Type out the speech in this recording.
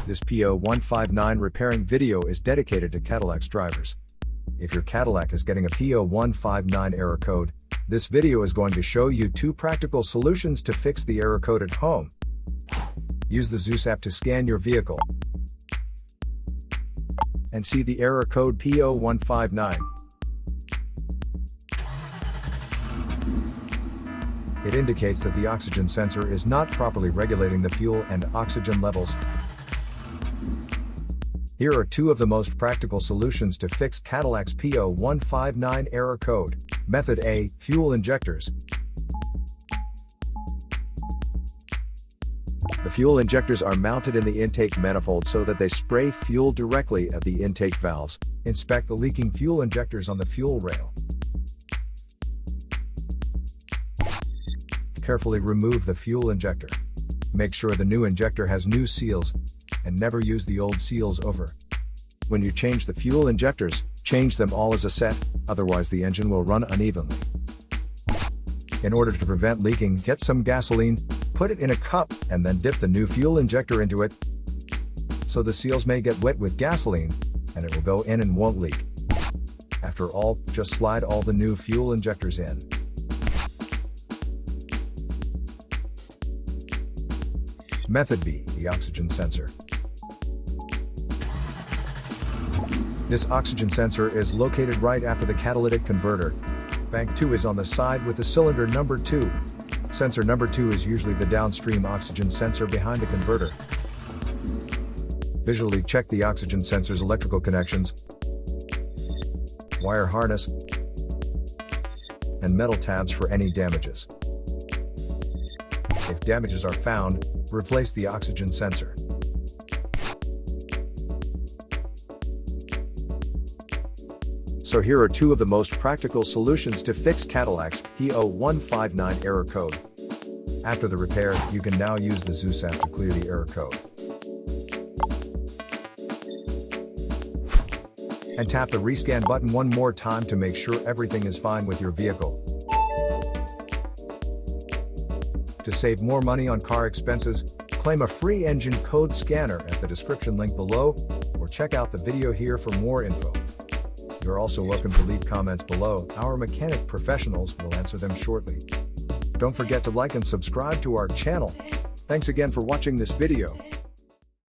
This P0159 repairing video is dedicated to Cadillac's drivers. If your Cadillac is getting a P0159 error code, this video is going to show you 2 practical solutions to fix the error code at home. Use the Zeus app to scan your vehicle and see the error code P0159. It indicates that the oxygen sensor is not properly regulating the fuel and oxygen levels. Here are 2 of the most practical solutions to fix Cadillac's P0159 error code. Method A, fuel injectors. The fuel injectors are mounted in the intake manifold so that they spray fuel directly at the intake valves. Inspect the leaking fuel injectors on the fuel rail. Carefully remove the fuel injector. Make sure the new injector has new seals, and never use the old seals over. When you change the fuel injectors, change them all as a set, otherwise the engine will run unevenly. In order to prevent leaking, get some gasoline, put it in a cup, and then dip the new fuel injector into it, so the seals may get wet with gasoline, and it will go in and won't leak. After all, just slide all the new fuel injectors in. Method B, the oxygen sensor. This oxygen sensor is located right after the catalytic converter. Bank 2 is on the side with the cylinder number 2. Sensor number 2 is usually the downstream oxygen sensor behind the converter. Visually check the oxygen sensor's electrical connections, wire harness, and metal tabs for any damages. If damages are found, replace the oxygen sensor. So here are 2 of the most practical solutions to fix Cadillac's P0159 error code. After the repair, you can now use the Zeus app to clear the error code. And tap the rescan button one more time to make sure everything is fine with your vehicle. To save more money on car expenses, claim a free engine code scanner at the description link below, or check out the video here for more info. You're also welcome to leave comments below. Our mechanic professionals will answer them shortly. Don't forget to like and subscribe to our channel. Thanks again for watching this video.